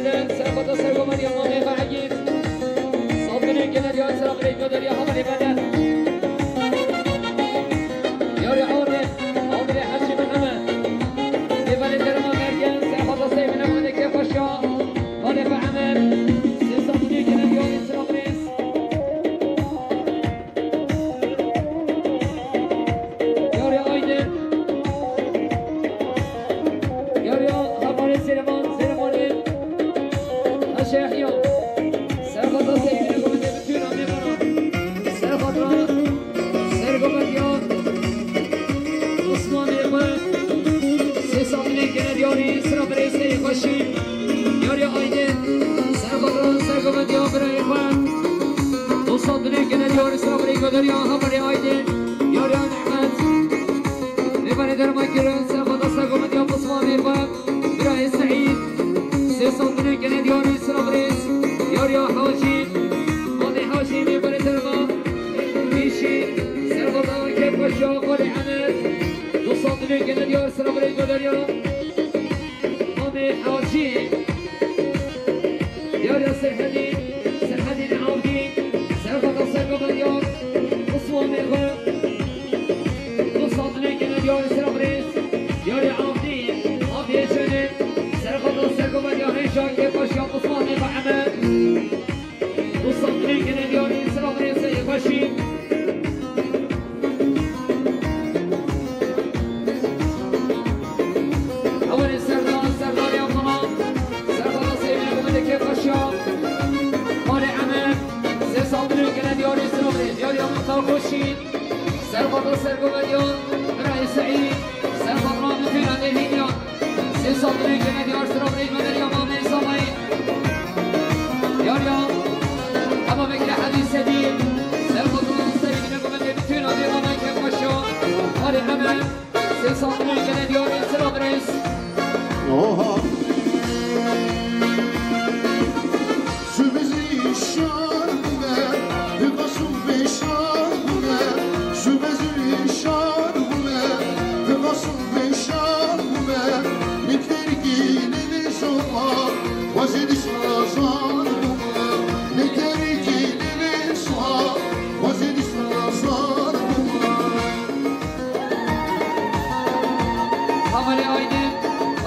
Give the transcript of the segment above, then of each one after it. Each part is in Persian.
بدن سرقة سرقة من يوم ما بعيد صابرين كنا اليوم سرقين كنا اليوم هم بدن يا رعونة عمري حشي من أمل لبني درما مريم سرقة سيمنا من كيف الشاء هذا بعمل صابرين كنا اليوم سرقين يا رعونة يا رعونة خبرين سلمان الشيخ يوم سرقة سيدنا قمت بتونا ميمانا سرقة سرقة يوم عثمان يقوم سيسامني كنا دياري سرق رئيسي خشي ياري آيدن سرقة يوم برای خود دوستاني كنا دياري سرق رئيسي دريا همري آيدن ياري نعمت لبني درما كرن سرقة يوم عثمان يقوم برای سعيد سيسامني كنا دياري سرق رئيسي ياري حوشي ماني حوشي ميبري درما ميشي سرقة كيف وشاق ولي عمل دوستاني كنا دياري سرق رئيسي دريا ماني حوشي ياري سرحدين عاودي سرقة اليوم أصوان ميغو دوستاني كنا دياري سرق رئيسي ياري عاودي جنين سرقة اليوم هيشان كيف وشاق أصوان ميغو عمل وصلني كنا اليوم سرق رئيسي خشي أول سردار يا طلاب سرقة نصيب من كيف الشام مالي عمل سيصلني كنا اليوم سرق رئيسي يوم خشي سرقة اليوم رئيس سعيد سرقة رامي فينا دهينيان سيصلني كنا اليوم سرق رئيسي من اليوم عمي صمي يوم أما بك حديث سديد سرقة السيد نقوم بتونا ديرانا كيف وشون هذا عمل سيصابني كنا ديار سرق رئيس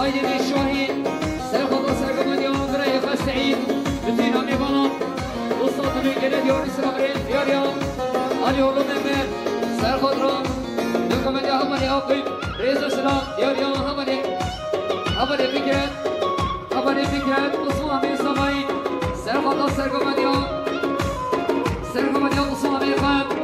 آيدن الشاهين سرقة من يوم برای خست سعيد بتونا ميبانا دوستاني كنا ديار سرق ياريا علي هولو ممر سرقة نقوم بدي همني أقيم رئيس السلام ياريا همني فكرة أصوات ميسامي سرقة من يوم أصوات ميخام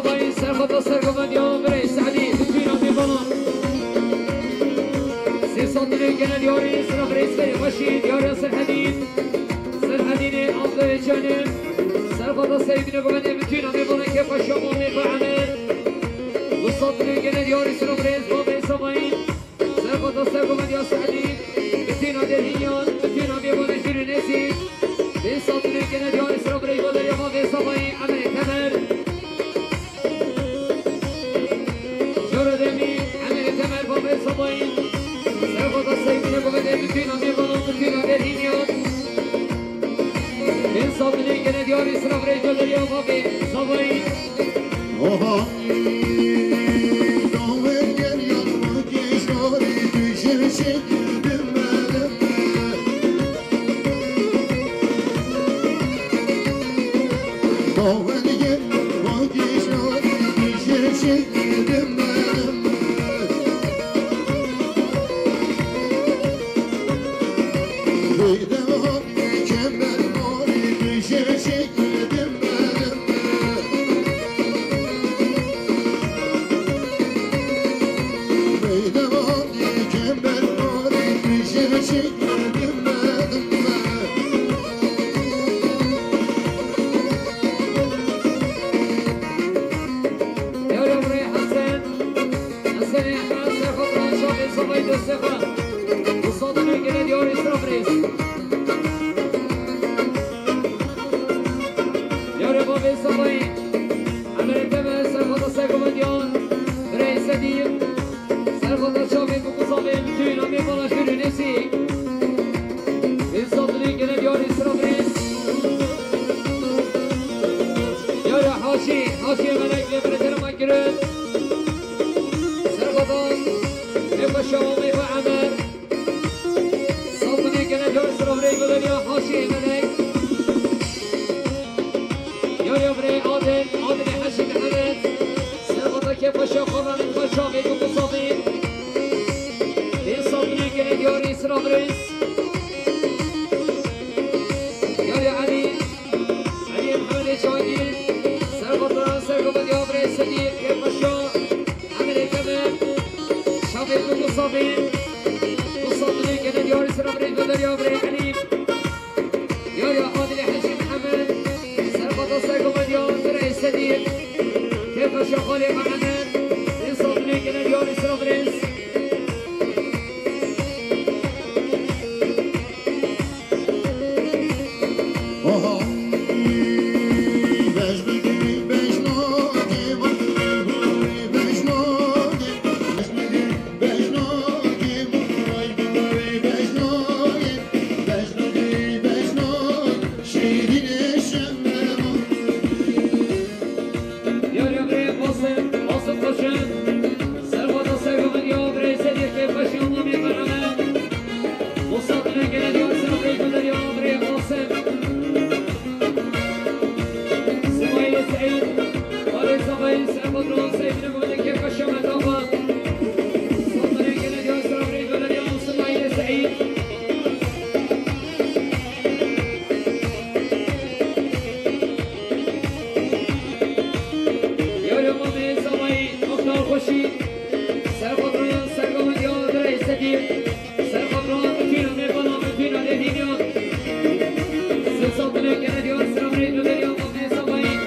صباحي سرخط سرقمد يوم بري سعدي بتوينا في بلان سيصد لكنا ديوري سرخ ريسكي غشي ديوري سرحديد سرحديني أفضل جانب سرخط سيدنا قمد بتوينا في بلان كيف الشمو ميقع عمل وصد لكنا ديوري سرخ ريس بابي صباحي سرخط سرقمد يا سعديد بتوينا درهيان بتوينا في بلان جيري نسي بصد لكنا ديوري سرخ ريس بابي بابي صباحي عمل تمر صباين سرخط السيدنا قبل بتوينا ميبالون بتوينا درهينيان من صابني كنا دياري سرف ريجو دريا بابي صباين Doğum gel yanıma geç doğru düşer şekildim benim Doğum gel yanıma geç doğru düşer şekildim benim Duydum o mükemmel mori düşer şekildim benim Duydum o mükemmel mori düşer şekildim benim يا ربي حسن حسن يا حسن خطران شوفي صباين السفا وصابني كنا دياري سرف ريس يا ربي صباين عمل تمر سرخط سرقمديان رئيس ديم سرخط شوفي بقصابي بتوينا ميبالا شيري نسي وصابني كنا دياري سرف ريس يا حاشي حاشي ملك لبرتر مكرد سرخطان ميبا شوام ميبا عمر صابني كنا دياري سرف ريس بدنيا حاشي ملك يا بري عادل عادل حشي محمد سرخطا كيف شوقنا من خشاقي بقصابي صابني كنا دياري سرف ريس يا علي علي محمد شاهين سرخطا سرقمد يا بري صديق كيف شوق عمل كمان شاقي بقصابي وصابني كنا دياري سرف ريس بدر يا بري علي يا عادل حشي محمد سرخطا سرقمد يا بري صديق كيف شوق علي محمد صابني كنا دياري سرف ريس يا بري قاسم قاسم خوشم سرخطا سرقمد يا بري صديق كيف شوق علي محمد وصابني كنا دياري سرف ريس بدر يا بري قاسم سمايل سعيد خالد صباين سرخطا سيدنا قبل كيف شوق الدوبة صابني كنا دياري سرف ريس بدر يا سمايل سعيد يا مامي صباين مختار خوشي سرخطا سرقمد يا بري صديق سرخطا بتوينا ميبالا بتوينا درهينيان صابني كنا دياري سرف ريس بدر يا مامي صباين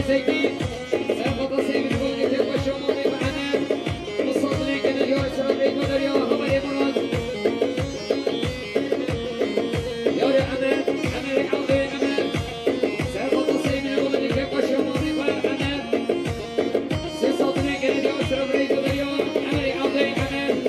زيتي سرقة سيب الكون تبقى شمامي معنا مصادري كنا اليوم سرقة مدريا هم الإمارات يا أمان أمان عودي أمان سرقة سيب الكون تبقى شمامي معنا مصادري كنا اليوم سرقة مدريا أمان عودي أمان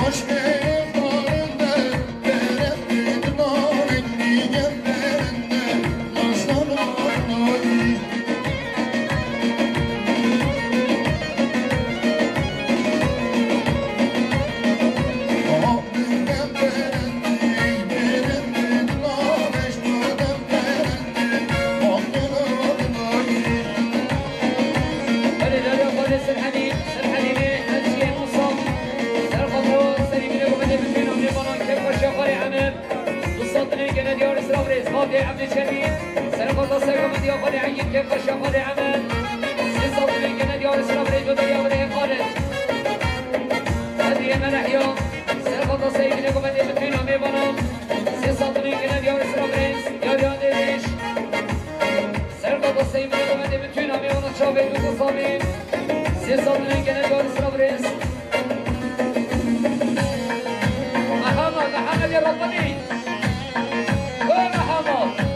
Aşk بريس خالي عبد الشريف سرقة سرقة من ديار خالي عين كيف قشة خالي عمل سيصاب من كنا ديار سرقة بريس وديار بريس خالد هذه منحيو سرقة سرقة لكم من ديار بتوينا ميبانم سيصاب من كنا ديار سرقة بريس ديار ديريش سرقة سرقة لكم من ديار بتوينا ميبانم شابين وتصابين سيصاب من كنا ديار سرقة بريس محمد يا رباني ومحمد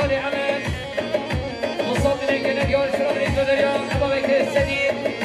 خالي عمل وصلت لك ديار سرابري دريا أبا بك السديد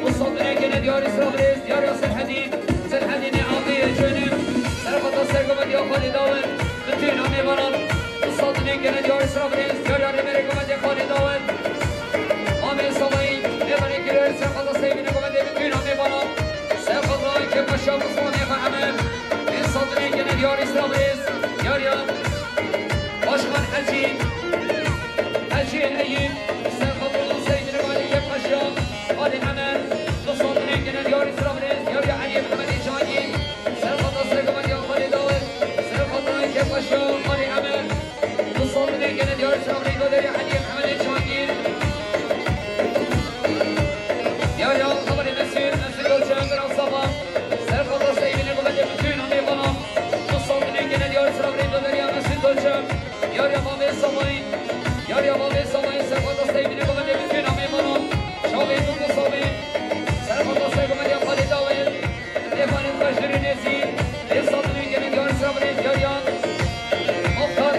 وصلنا كنا ديار إسرائيل ديار ياسر حديد دیار اسراف ریز دیار نمیره گمده خانه داود آمین سامایی میبانی که روی سرخواد سیبینه گمده بتوین همه بالا سرخواد رای که پشا بسمان میفهمه این صادنه که دیار اسراف ریز دیار باشمان حجی اییم سرخواد رای سیبینه گمده که پشا آلی همه دو صادنه که دیار اسراف ریز دیار علی محمدی جانی سرخواد رای گمده خانه داود سرخواد رای که پشا آلی همه صادنه که دیار اسراف ریز دیار علی محمدی جانی یا خبر مسیر گلچن در آسابا سرخواد سیبینه گمده بتوین همه بالا دو صادنه که دیار اسراف ریز دیار مسیر گلچن یا بابی سامایی بابی سامایی سرخواد سیبینه گمده بتوین همه بالا شاوی دو صابی سرخواد سیبینه گمده خالی داوید دیفانی باشدری نزی این صادنه که دیار اسراف ریز دیار مختار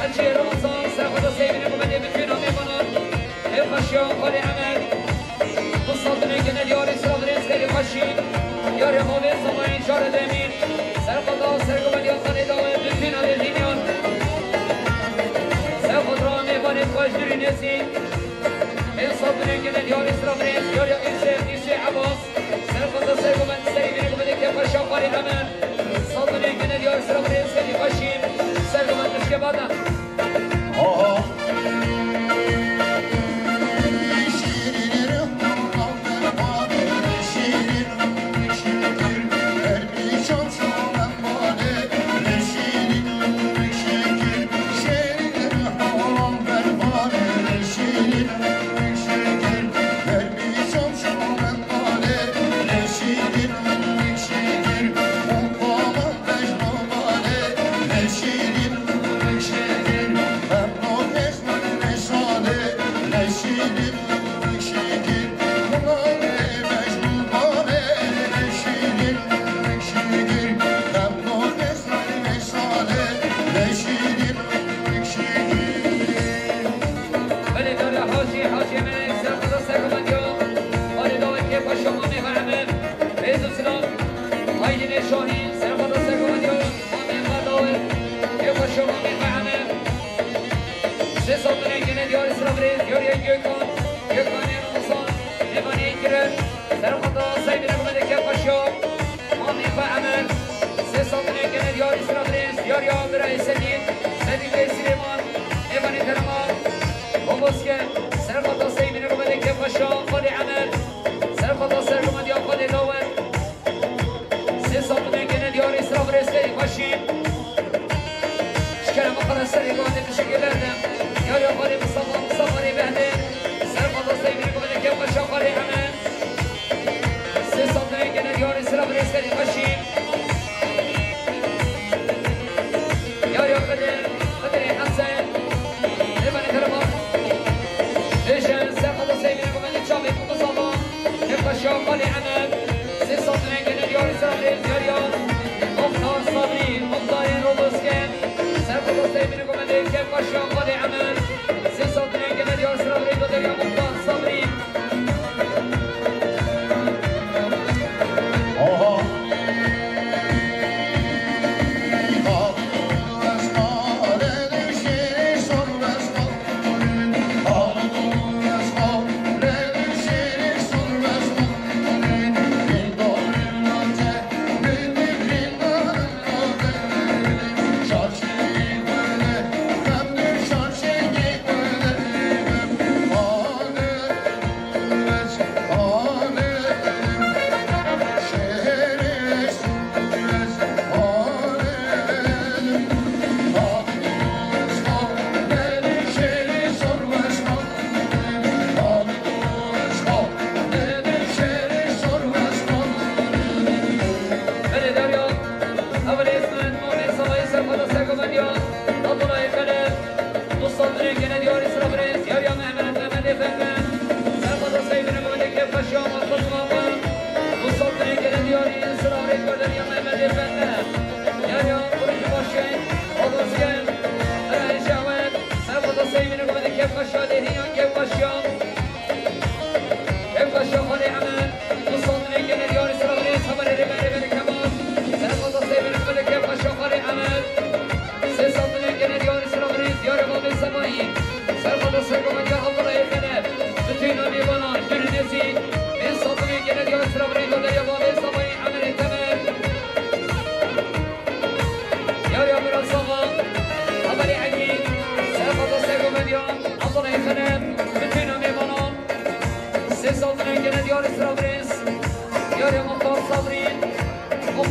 حجی رمضان سرخواد سیبینه گمده بتوین همه بالا این خشیان خالی عمل دو صادنه که دیار اسراف ریز خیلی خشی یاری بابی سامایی جار دمین سرخواد سرگمده خالی داوید بتوین همه دینیان سرخواد را میبانید باشدری نزی این صادنه که دیار اسراف ریز یاری ایشه عباس سرخواد سرگمده سیبینه گمده که خشیان خالی عمل صادنه که دیار اسراف ریز خیلی خشی سرگمده که بادم سرخواد سرگمده خالی داوید سه صادنه که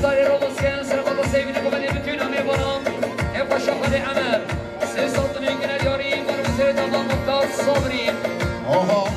زاری رو بسکن سر خدا سیبینی بودی بتونم میبرم افا شاخد عمر سه سال دنگی ندیاری بارو بسر دادا مختار صبری آها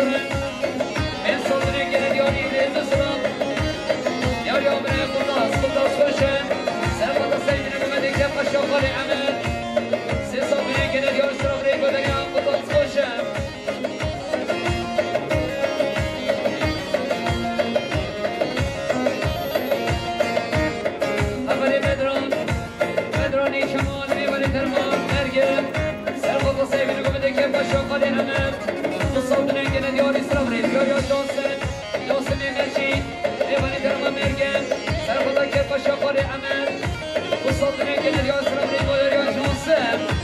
سره من صدره گره دیاری ریز سرم یاری آمره خوداست باشه سرباتا سیمینه بمده که قشاقال عمل سه صدره گره دیاری سرم ری بدنیم خوداست باشه اولی مدرانی شمال میبری ترمان مرگم سرباتا سیمینه بمده که قشاقال عمل صدره گره دیاری سرم ری بیاری جاسم مرشی میبری ترمان مرگم سرباتا که قشاقال عمل صدره گره دیاری سرم ری بیاری جاسم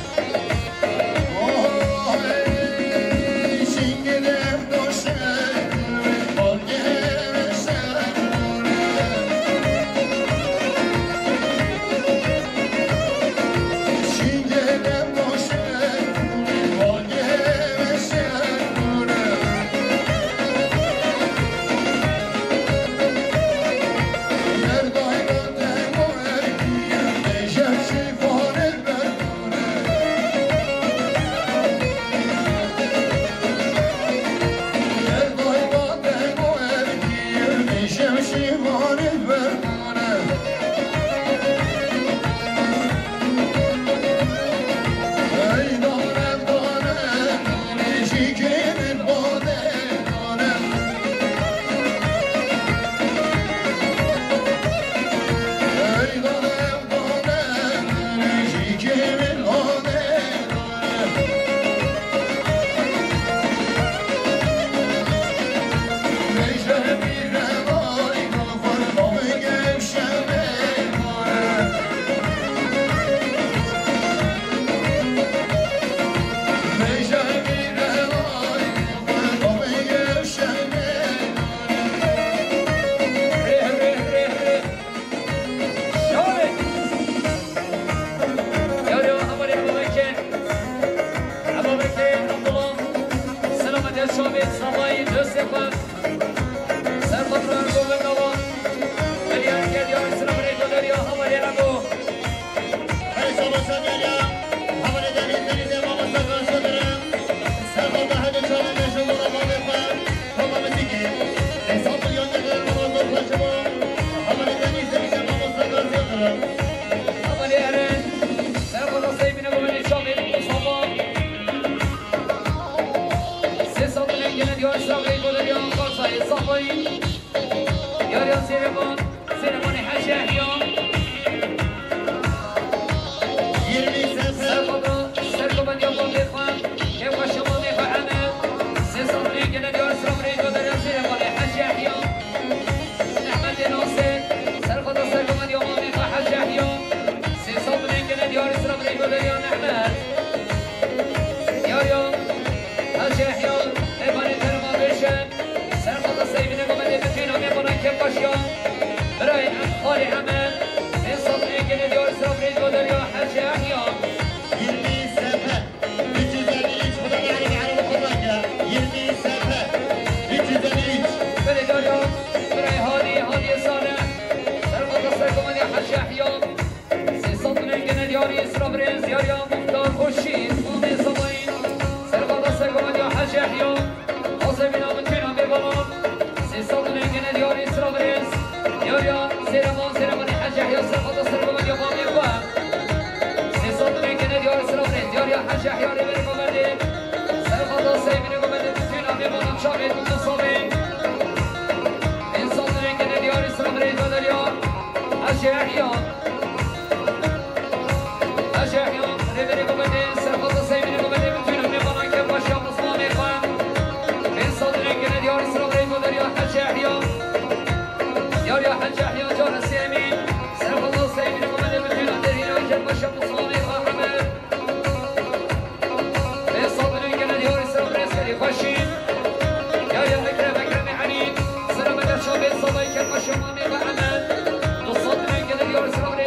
Şamami ve Ahmet, Dostlar Dengeli diyoruz.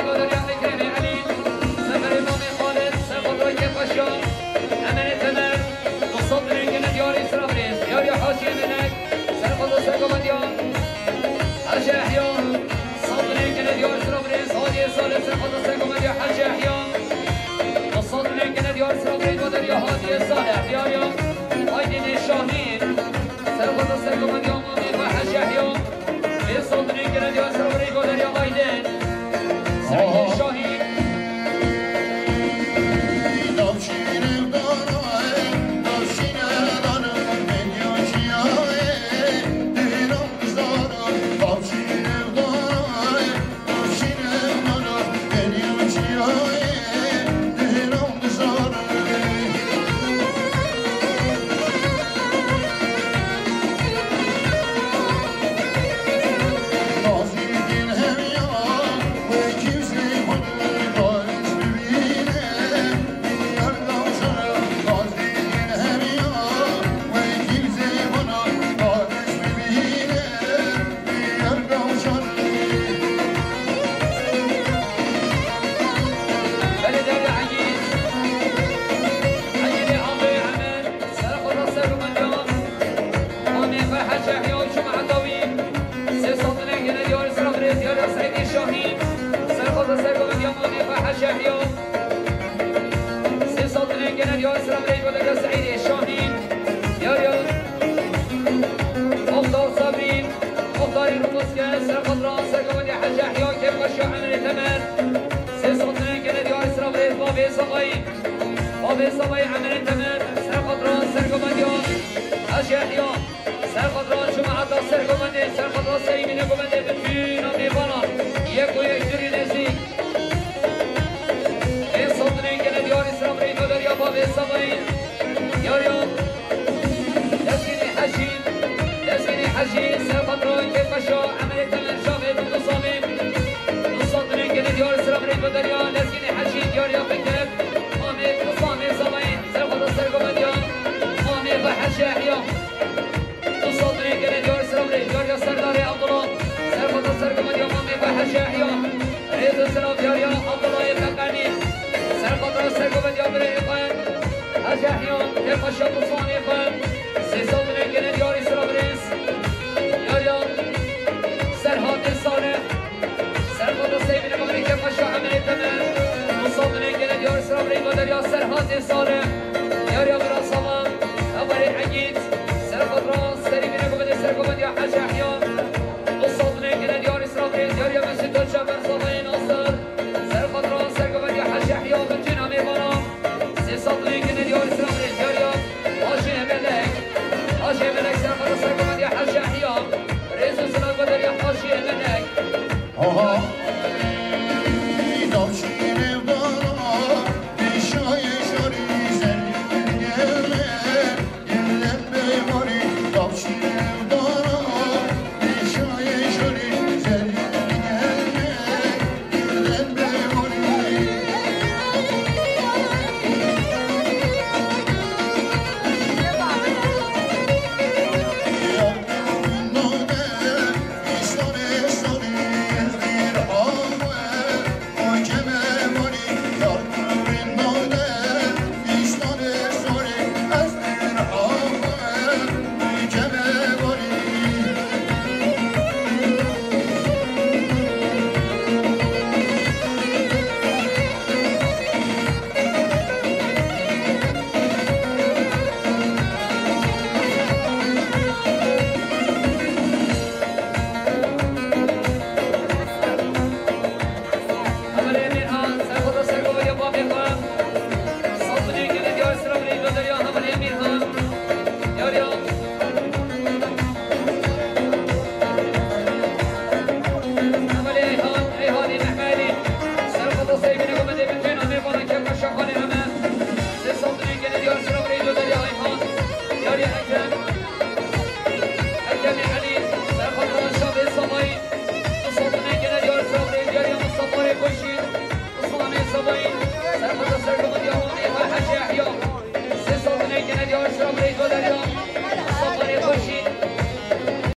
صباي عمل تمام سر خضران سر قمديان أشياء سر خضران جماعة سر قمدي سر خضران سيمين قمدي بفين أميبانا يكو يكتري نزيك إيه صدرين كنا ديار إسلام ريدو دريا بابي صباين ياريان دسكني حشين سر خضران كيف شو عمل تمام شافي بالنصامي نصدرين كنا ديار إسلام ريدو دريا دسكني حشين ياريا بكتب آمي نصامي صباين سر خضران سر قمديان آمي بحشي أحيان تصدري كده ديار سرمري ديار سرداري عبد الله سرفت السرقم اليوم امي بحشي احياء رئيس السلام ديار عبد الله يبقاني سرفت السرقم اليوم رئيقان حشي احياء كيف الشط الصاني قان سيصدري كده ديار سرمريس ديار سرهات الصالح سرفت السيبين مغري كيف الشو عمل التمام تصدري كده ديار سرمري وديار سرهات الصالح ديار براسمان أولي عجيز سرفت راس سري من قبل سرقم يا حاج أحيان وصلنا كده ديار إسرائيل ديار يا مسجد الشبر صبي ناصر سرفت راس سرقم يا حاج أحيان بنجينا ميبانا سيصلنا كده ديار إسرائيل ديار يا هاشي ملك سرفت سرقم يا حاج أحيان رئيس السلام قدر يا هاشي ملك Tavşin